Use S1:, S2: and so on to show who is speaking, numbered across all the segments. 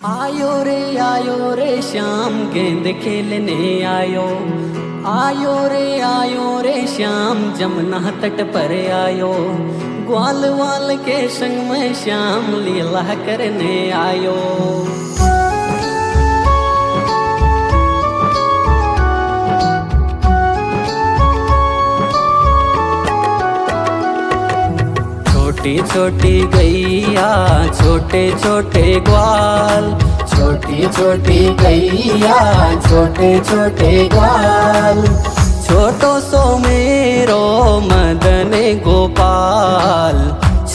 S1: आयो रे श्याम गेंद खेलने आयो रे श्याम जमुना तट पर आयो। ग्वाल वाल के संग में श्याम लीला करने आयो। छोटी छोटी गैया छोटे छोटे ग्वाल, छोटी छोटी गैया छोटे छोटे ग्वाल। छोटो सो मेरो मदन गोपाल,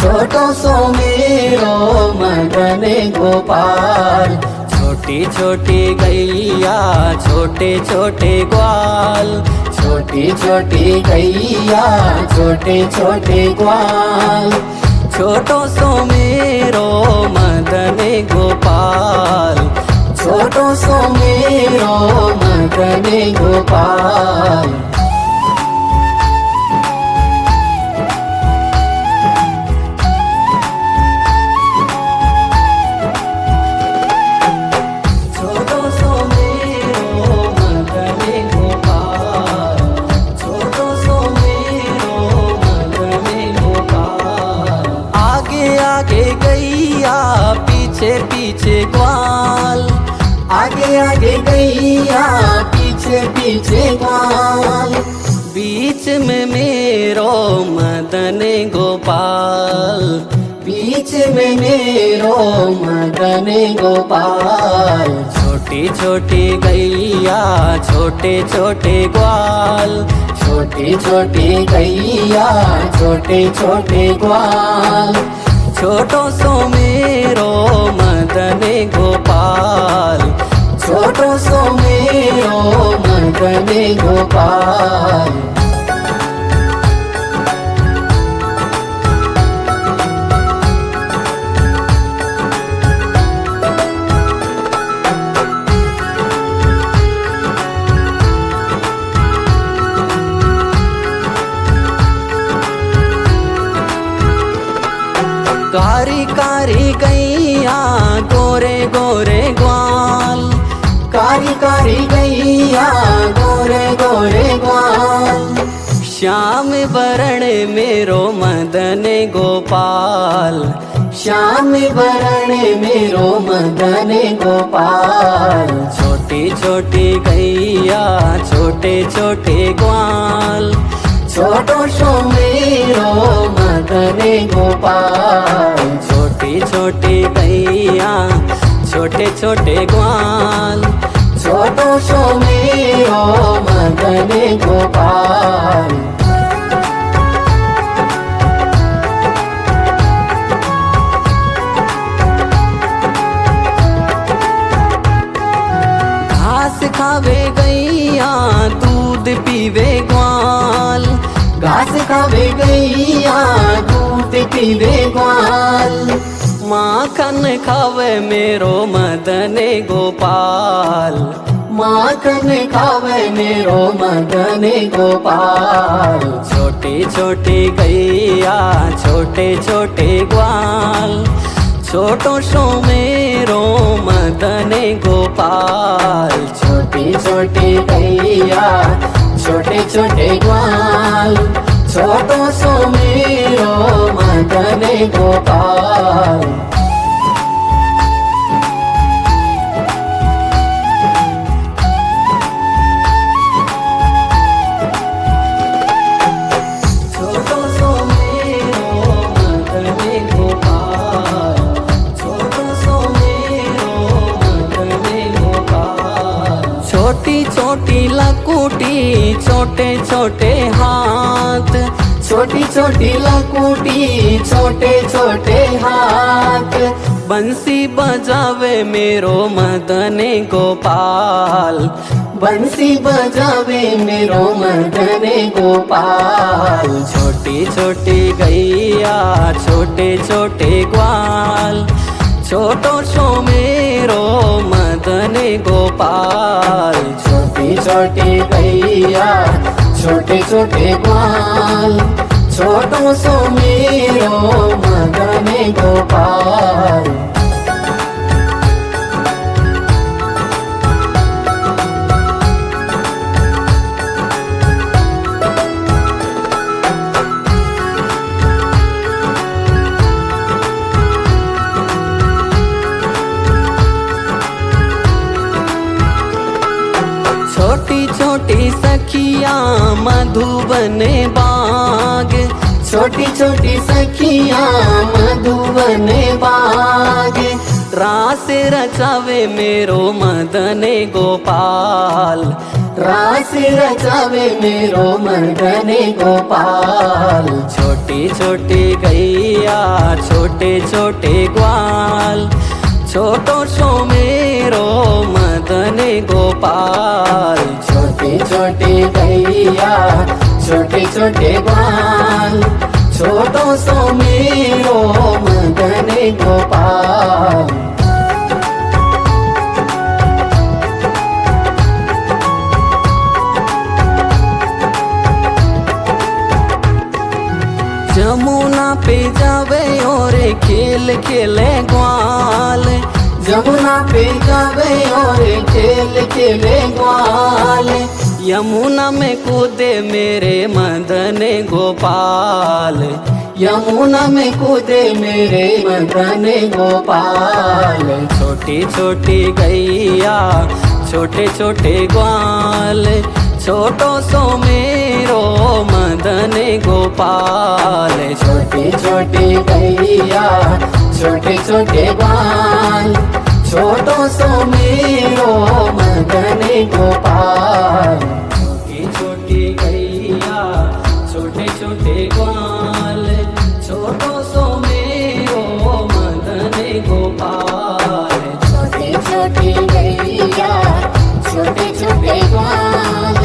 S1: छोटो सो मेरो मदन गोपाल। छोटी छोटी गैया छोटे छोटे ग्वाल, छोटी छोटी गैया छोटे छोटे ग्वाल। छोटो सो मेरो मदन गोपाल, छोटो सो मेरो मदन गोपाल। आगे गैया पीछे पीछे ग्वाल, आगे आगे गैया पीछे पीछे ग्वाल। बीच में मेरो मदन गोपाल, बीच में मेरो मदन गोपाल। छोटी छोटी गैया छोटे छोटे ग्वाल, छोटी छोटी गैया छोटे छोटे ग्वाल। छोटो सो मेरो मदन गोपाल, छोटो सो मेरो मदन गोपाल। कारी कारी गैया गोरे गोरे ग्वाल, कारी कारी गैया गोरे गोरे ग्वाल। श्याम वरण मेरो मदन गोपाल, श्याम वरण मेरो मदन गोपाल। छोटी छोटी गैया छोटे छोटे ग्वाल, छोटो सो मेरो मदन गोपाल। छोटी छोटी गैया छोटे छोटे ग्वाल, छोटो सो मेरो मदन गोपाल। घास खावे गैया दूध पीवे ग्वाल, घास खावे गैया दूध पीवे ग्वाल। माखन खावे मेरो मदन गोपाल, माखन खावे मेरो मदन गोपाल। छोटी छोटी गैया छोटे छोटे ग्वाल, छोटो सो मेरो मदन गोपाल। छोटी छोटी गैया छोटे छोटे ग्वाल, छोटो सो मेरो मदन गोपाल। छोटो सो मेरो मदन गोपाल, छोटो सो मेरो मदन गोपाल। छोटी छोटी लकुटी छोटे छोटे हाथ, छोटी छोटी लकुटी छोटे छोटे हाथ। बंसी बजावे मेरो मदन गोपाल, बंसी बजावे मेरो मदन गोपाल। छोटी छोटी गैया छोटे छोटे ग्वाल, छोटो सो मेरो मदन गोपाल। छोटी छोटी गैया छोटे छोटे ग्वाल, छोटो सो मेरो मदन गोपाल। मधुबने बाग, छोटी छोटी सखियां मधुबने बाग। रास रचावे मेरो मदने गोपाल, रास रचावे मेरो मदने गोपाल। छोटी छोटी गैया छोटे छोटे ग्वाल, छोटो सो मेरो मदने गोपाल। छोटी छोटी गैया छोटे छोटे ग्वाल, छोटो सो मेरो मदने गोपाल। जमुना पे जावे और खेल खेले ग्वाल, जमुना पे जावे और खेल खेले ग्वाल। यमुना में कूदे मेरे मदने गोपाल, यमुना में कूदे मेरे मदने गोपाल। छोटी छोटी गैया छोटे छोटे ग्वाल, छोटो सो मेरो मदने गोपाल। छोटी छोटी गैया छोटे छोटे ग्वाल, छोटो सो मेरो मदने गोपाल। छोटी छोटी गैया छोटे छोटे ग्वाल, छोटो सो मेरो मदने गोपाल। छोटी छोटी गैया छोटे छोटे ग्वाल,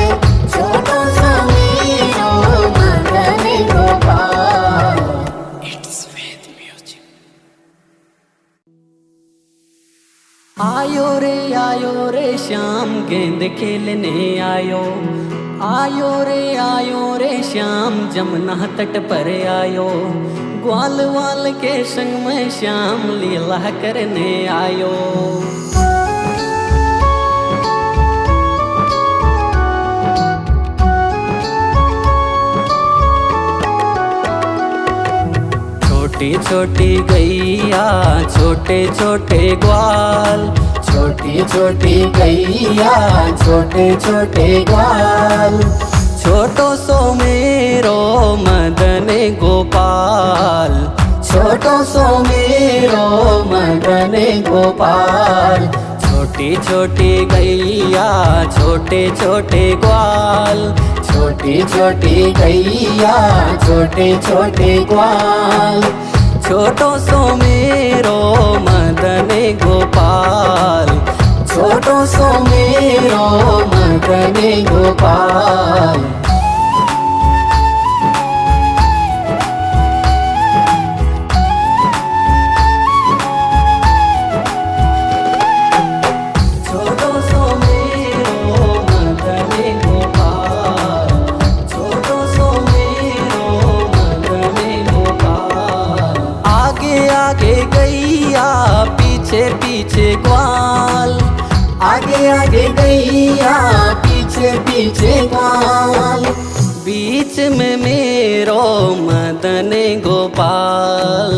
S1: छोटो सो मेरो मदने गोपाल। It's Ved music. आयो रे श्याम गेंद खेलने आयो, आयो रे श्याम जमुना तट पर आयो। ग्वाल वाल के संग में श्याम लीला करने आयो। छोटी छोटी गैया छोटे छोटे ग्वाल, छोटी छोटी गैया छोटे छोटे ग्वाल। छोटो सो मेरो मदने गोपाल, छोटो सो मेरो मदने गोपाल। छोटी छोटी गैया छोटे छोटे ग्वाल, छोटी छोटी गैया छोटे छोटे ग्वाल। छोटो सो मेरो मदने गोपाल, छोटो सो मेरो मदने गोपाल। पीछे पीछे ग्वाल, आगे आगे गैया पीछे पीछे ग्वाल। बीच में मेरो मदने गोपाल,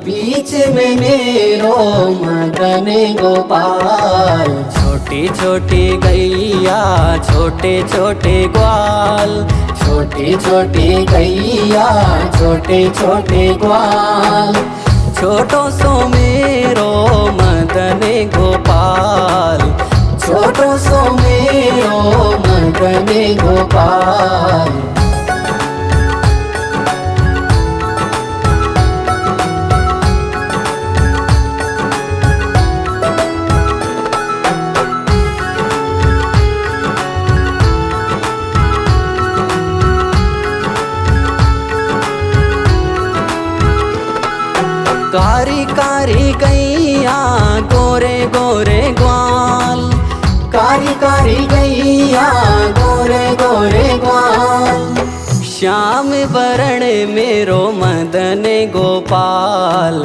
S1: बीच में मेरो मदने गोपाल। छोटी छोटी गैया छोटे छोटे ग्वाल, छोटी छोटी गैया छोटे छोटे ग्वाल। छोटो सो मेरो मदने गोपाल, छोटो सो मेरो मदने गोपाल। कारी कारी गैया गोरे गोरे ग्वाल, कारी कारी गैया गोरे गोरे ग्वाल। श्याम वरण मेरो मदने गोपाल,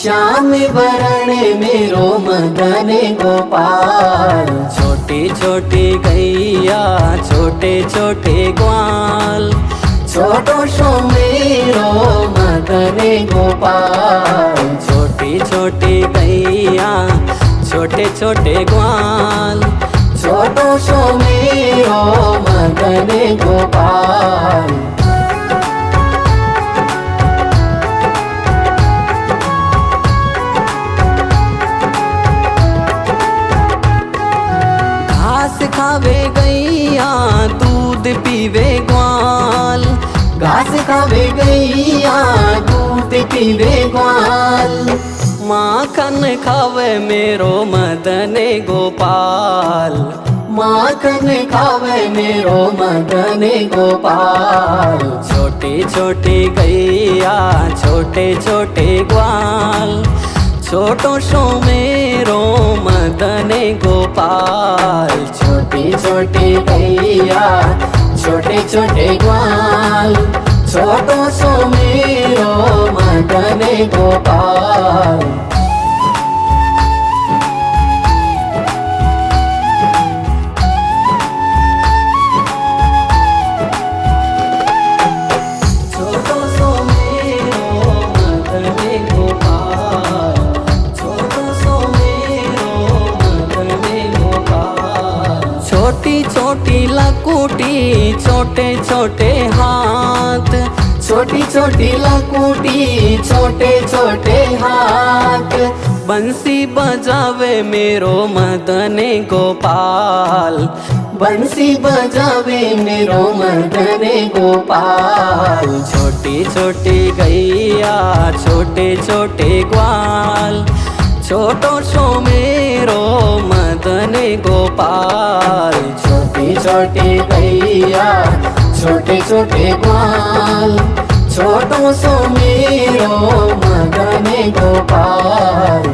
S1: श्याम वरण मेरो मदने गोपाल। छोटी छोटी गैया छोटे छोटे ग्वाल, छोटो सो मेरो मदने गोपाल। छोटी छोटी गैया छोटे छोटे ग्वाल, छोटो सो मेरो मदन गोपाल। घास खावे गैया दूध पीवे ग्वाल, घास खावे गैया दूध पीवे ग्वाल। माखन खावे मेरो मदन गोपाल, माखन खावे मेरो मदन गोपाल। छोटे छोटे गैया छोटे छोटे ग्वाल, छोटो सो मेरो मदन गोपाल। छोटे छोटे गैया छोटे छोटे ग्वाल, छोटो सो मेरो मदन गोपाल। छोटो सो मेरो मदन गोपाल, छोटो सो मेरो मदन गोपाल। छोटी छोटी लकुटी छोटे छोटे हाथ, छोटी छोटी लकुटी छोटे छोटे हाथ। बंसी बजावे मेरो मदन गोपाल, बंसी बजावे मेरो मदन गोपाल। छोटी छोटी गैया छोटे छोटे ग्वाल, छोटो सो मेरो मदन गोपाल। छोटी छोटी गैया छोटे छोटे ग्वाल, छोटो सो मेरो मदन गोपाल।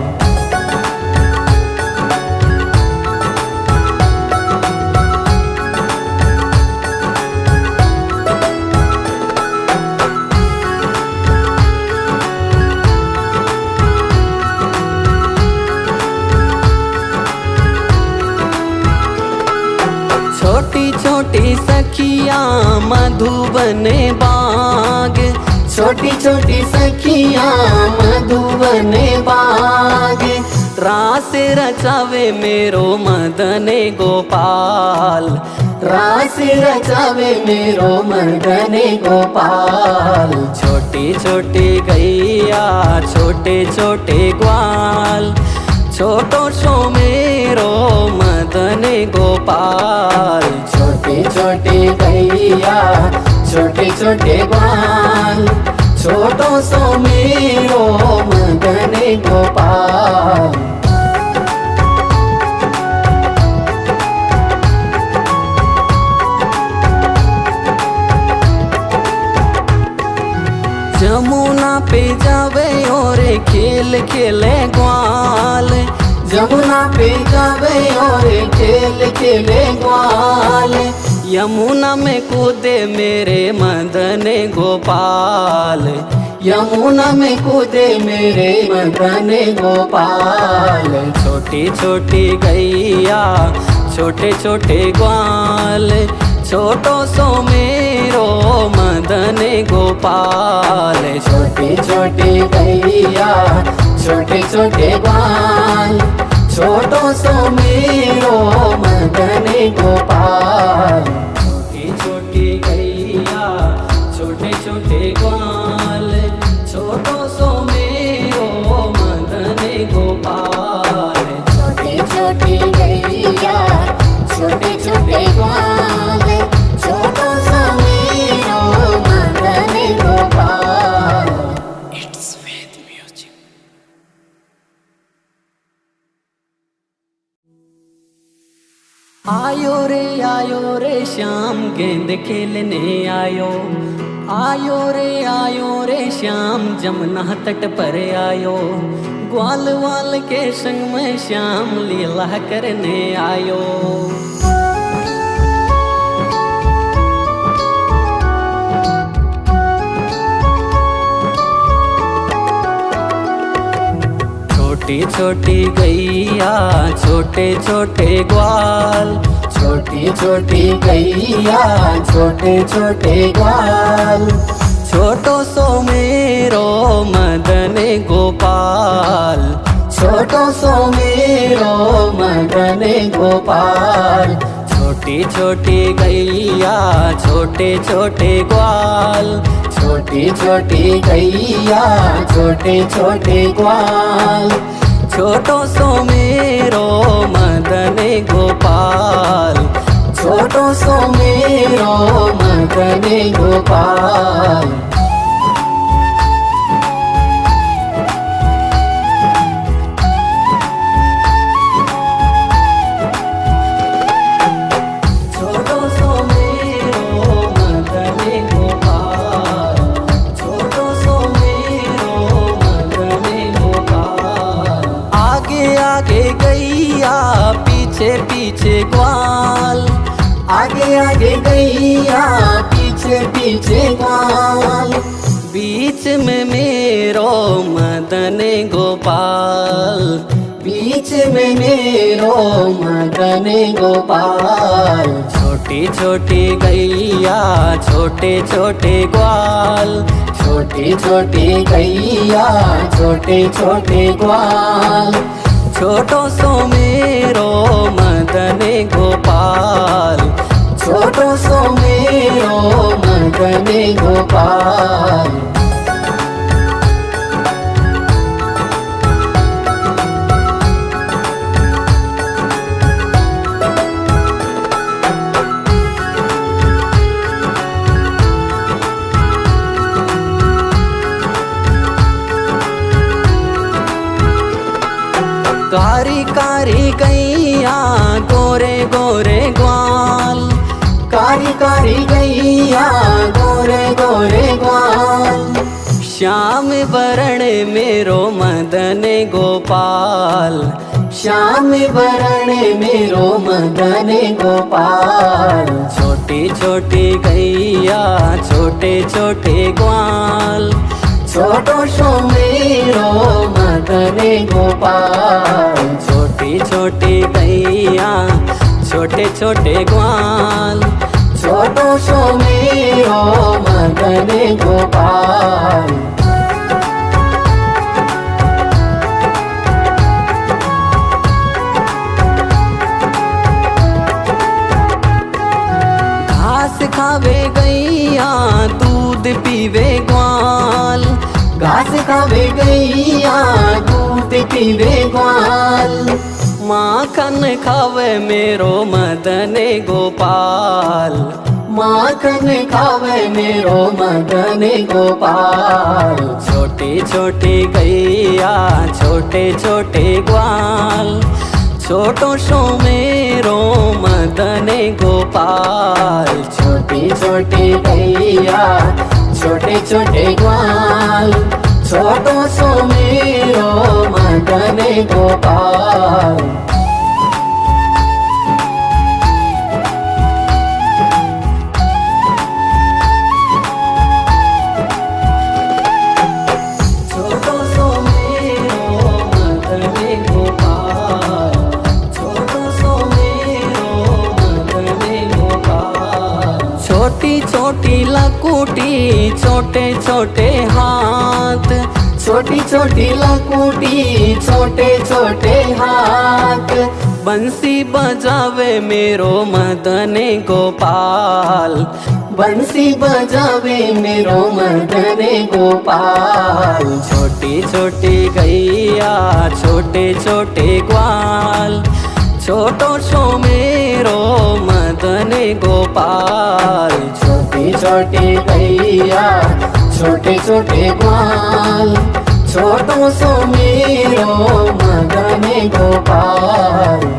S1: छोटी छोटी सखिया मधुबन बाग, छोटी छोटी सखिया मधुबन बाग। रास रचावे मेरो मदन गोपाल, रास रचावे मेरो मदन गोपाल। छोटी छोटी गैया छोटे छोटे ग्वाल, छोटो सो मेरो मदन गोपाल। छोटे छोटे गैया छोटे छोटे ग्वाल, छोटो सो मेरो मदन गोपाल। जमुना पे जावे और खेल खेले ग्वाल, जमुना पे जावे और खेल खेले ग्वाल। यमुना में कूदे मेरे मदन गोपाल, यमुना में कूदे मेरे मदन गोपाल। छोटी छोटी गैया छोटे छोटे ग्वाल, छोटो सो मेरो मदन गोपाल। छोटी छोटी गैया छोटे छोटे ग्वाल, छोटो सो मेरो मदन गोपाल। छोटी छोटी गैया छोटे छोटे ग्वाल, छोटो सो मेरो मदन गोपाल। छोटी छोटी गैया छोटे छोटे ग्वाल, छोटो सो मेरो मदन गोपाल। It's Ved music. आयो रे श्याम गेंद खेलने आयो, आयो रे श्याम जमुना तट पर आयो। ग्वाल वाल के संग में श्याम लीला करने आयो। छोटी छोटी गैया छोटे छोटे ग्वाल, छोटी छोटी गैया छोटे छोटे ग्वाल। छोटो सो मेरो मदन गोपाल, छोटो छोटो सो मेरो मदन गोपाल। छोटी छोटी गैया छोटे छोटे ग्वाल, छोटी छोटी गैया छोटे छोटे ग्वाल। छोटो सो मेरो मदन गोपाल, छोटो सो मेरो मदन गोपाल। आगे गैया पीछे पीछे ग्वाल, आगे आगे गैया पीछे पीछे ग्वाल। बीच में मेरो मदन गोपाल, बीच में मेरो मदन गोपाल। छोटी छोटी गैया छोटे छोटे ग्वाल, छोटी छोटी गैया छोटे छोटे ग्वाल। छोटो सो मेरो मदन गोपाल, छोटो सो मेरो मदन गोपाल। कारी कारी गैया गोरे गोरे ग्वाल, कारी कारी गैया गोरे गोरे ग्वाल। श्याम वरण मेरो मदन गोपाल, श्याम वरण मेरो मदन गोपाल। छोटी छोटी गैया छोटे छोटे ग्वाल, छोटो सो मेरो मदन गोपाल। छोटी छोटी गैया छोटे छोटे ग्वाल, छोटो सो मेरो मदन गोपाल। घास खावे गैया दूध पीवे ग्वाल, घास खावे गैया दूध पीवे ग्वाल। माखन खावे मेरो मदन गोपाल, माखन खावे मेरो मदन गोपाल। छोटी छोटी गैया छोटे छोटे ग्वाल, छोटो सो मेरो मदन गोपाल। छोटी छोटी गैया छोटे छोटे ग्वाल, छोटो सो मेरो मदन गोपाल। छोटो सो मेरो मदन गोपाल, छोटो सो मेरो मदन गोपाल। छोटी छोटी लकुटी छोटे छोटे हाथ, छोटी छोटी लकुटी छोटे छोटे हाथ। बंसी बजावे मेरो मदन गोपाल, बंसी बजावे मेरो मदन गोपाल। छोटी छोटी गैया छोटे छोटे ग्वाल, छोटो सो मेरो मदन गोपाल। छोटी छोटी गैया छोटे छोटे ग्वाल, छोटो सो मेरो मदन गोपाल।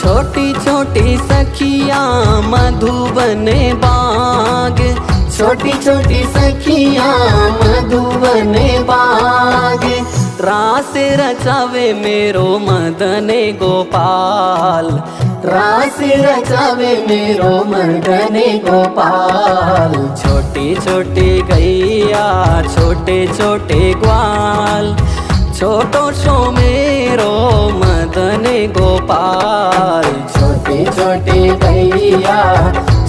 S1: छोटी छोटी सखिया मधुबन बाग, छोटी छोटी सखिया मधुबन बाग। रास रचावे मेरो मदने गोपाल, रास रचावे मेरो मदने गोपाल। छोटी छोटी गैया छोटे छोटे ग्वाल, छोटो सो मेरो मदने गोपाल। छोटी छोटी गैया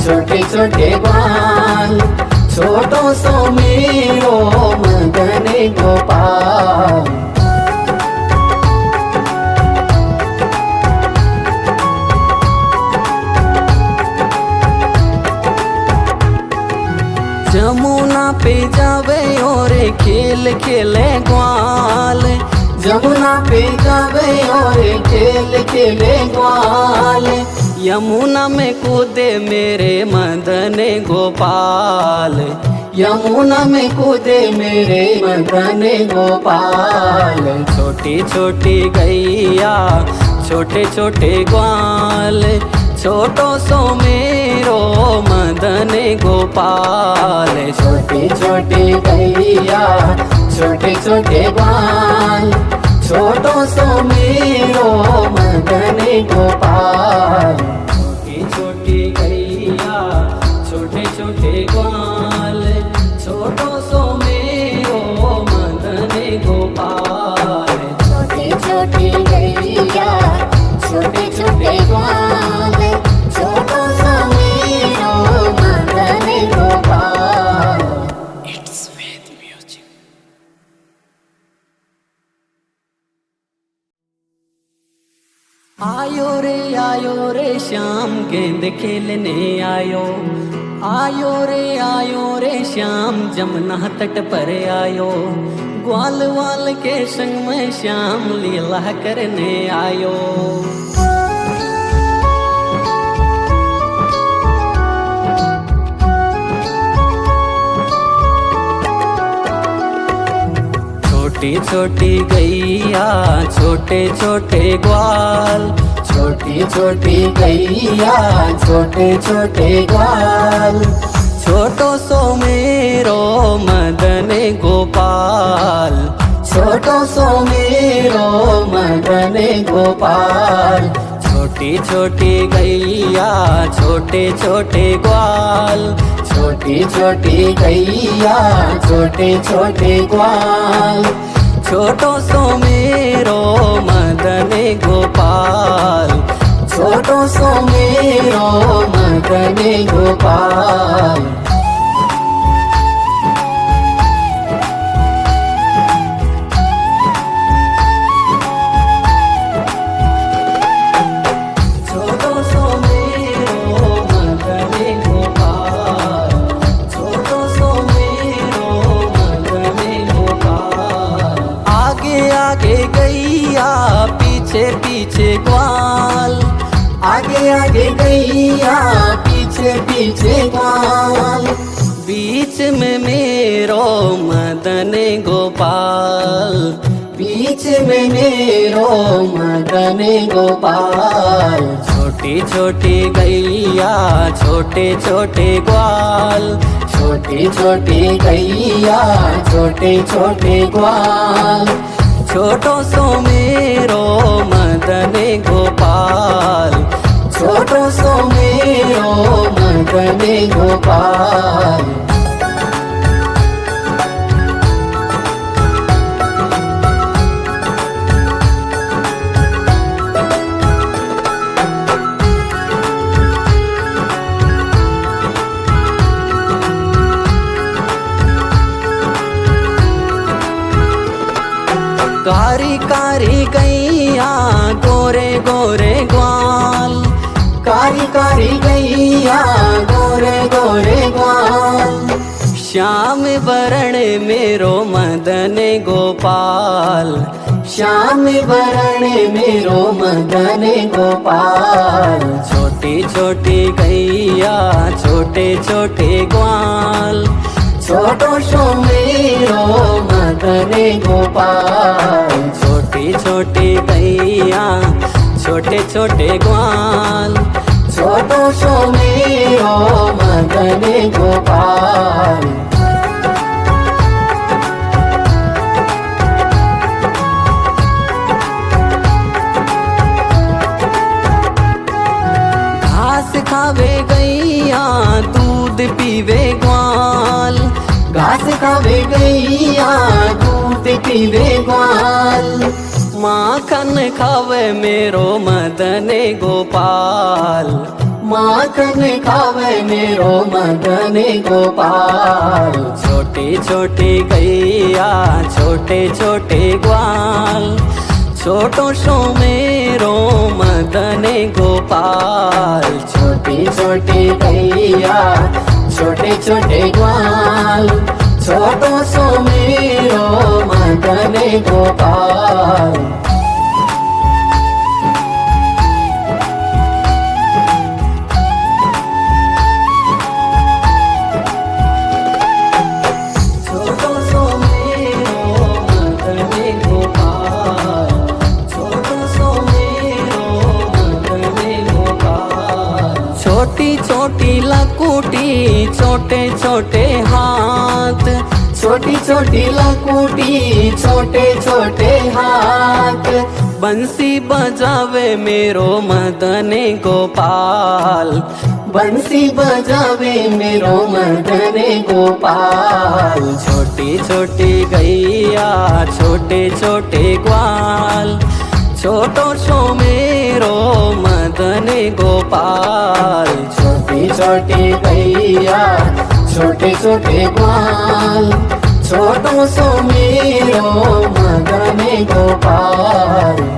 S1: छोटे छोटे ग्वाल, छोटो सो मेरो मदने गोपाल। जमुना पे जावे और खेल खेले ग्वाल, जमुना पे जावे और खेल खेले ग्वाल। यमुना में कूदे मेरे मदने गोपाल, यमुना में कूदे मेरे मदने गोपाल। छोटी छोटी गैया छोटे छोटे ग्वाल, छोटो सो मेरो मदने गोपाल। छोटी छोटी गैया छोटे छोटे ग्वाल, छोटो सो मेरो मदने गोपाल। छोटी छोटी गैया छोटे छोटे ग्वाल, छोटो सो मेरो मदने गोपाल। छोटी छोटी गैया छोटे छोटे ग्वाल, छोटो सो मेरो मदने गोपाल। It's Ved music. आयो रे श्याम गेंद खेलने आयो, आयो रे श्याम जमुना तट पर आयो। ग्वाल वाल के संग में श्याम लीला करने आयो। छोटी छोटी गैया छोटे छोटे ग्वाल, छोटी छोटी गैया छोटे छोटे ग्वाल। छोटो सो मेरो मदने गोपाल, छोटो सो मेरो मदने गोपाल। छोटी छोटी गैया छोटे छोटे ग्वाल, छोटी छोटी गैया छोटे छोटे ग्वाल। छोटो सो मेरो मदने गोपाल, छोटो सो मेरो मदने गोपाल। पीछे पीछे ग्वाल, आगे आगे गैया पीछे पीछे ग्वाल। बीच में मेरो मदने गोपाल, बीच में मेरो मदने गोपाल। छोटी छोटी गैया छोटे छोटे ग्वाल, छोटी छोटी गैया छोटे छोटे ग्वाल। छोटो सो मेरो मदने गोपाल, छोटो सो मेरो मदने गोपाल। कारी कारी गैया गोरे गोरे ग्वाल, कारी कारी गैया गोरे गोरे ग्वाल। श्याम वरण मेरो मदने गोपाल, श्याम वरण मेरो मदने गोपाल। छोटी छोटी गैया छोटे छोटे ग्वाल, छोटो सो मेरो मदने गोपाल। छोटी छोटी गैया छोटे छोटे ग्वाल, छोटो सो मेरो मदने गोपाल। खावे गैया दूध पीवे ग्वाल, माखन खावे मेरो मदने गोपाल, माखन खावे मेरो मदने गोपाल। छोटी छोटी गैया छोटे छोटे ग्वाल, छोटो सो मेरो मदने गोपाल। छोटी छोटी गैया छोटे छोटे ग्वाल, छोटो सो मेरो मदने गोपाल। छोटी छोटी लकुटी छोटे छोटे हाथ, छोटी छोटी लकुटी छोटे छोटे हाथ, बंसी बजावे मेरो मदने गोपाल, बंसी बजावे मेरो मदने गोपाल। छोटी छोटी गैया छोटे छोटे ग्वाल, छोटो सो मेरो मदने गोपाल। छोटी छोटी गैया छोटे छोटे ग्वाल, छोटो सो मेरो मदने गोपाल।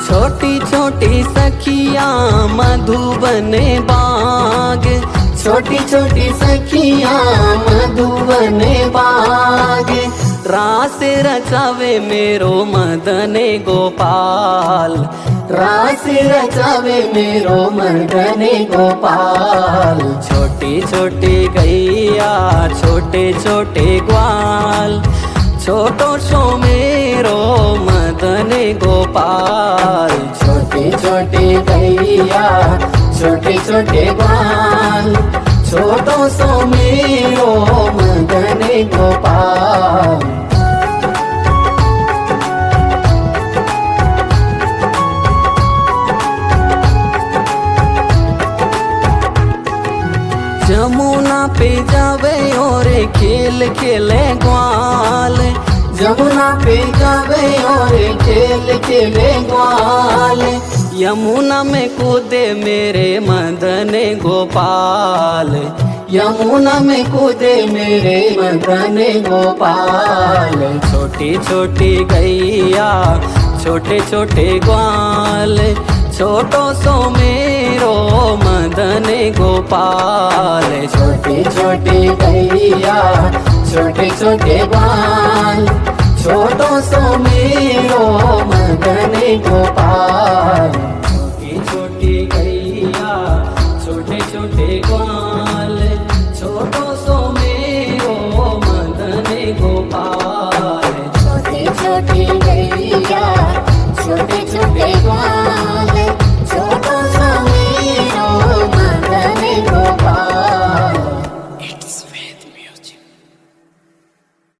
S1: छोटी छोटी सखिया मधुबने बाग, छोटी छोटी सखिया मधुबने बाग, रास रचावे मेरो मदने गोपाल, रास रचावे मेरो मदने गोपाल। छोटी छोटी गैया छोटे छोटे ग्वाल, छोटो सो मेरो मदने गोपाल। छोटी छोटी गैया छोटे छोटे ग्वाल, छोटो सो मेरो मदने गोपाल। जमुना पे जावे और खेल खेले ग्वाल, जमुना पे जावे और खेल खेले ग्वाल, यमुना में कूदे मेरे मदने गोपाल, यमुना में कूदे मेरे मदने गोपाल। छोटी छोटी गैया छोटे छोटे ग्वाल, छोटो सो मेरो मदने गोपाल। छोटी छोटी गैया छोटे छोटे ग्वाल, छोटो सो मेरो मदने गोपाल।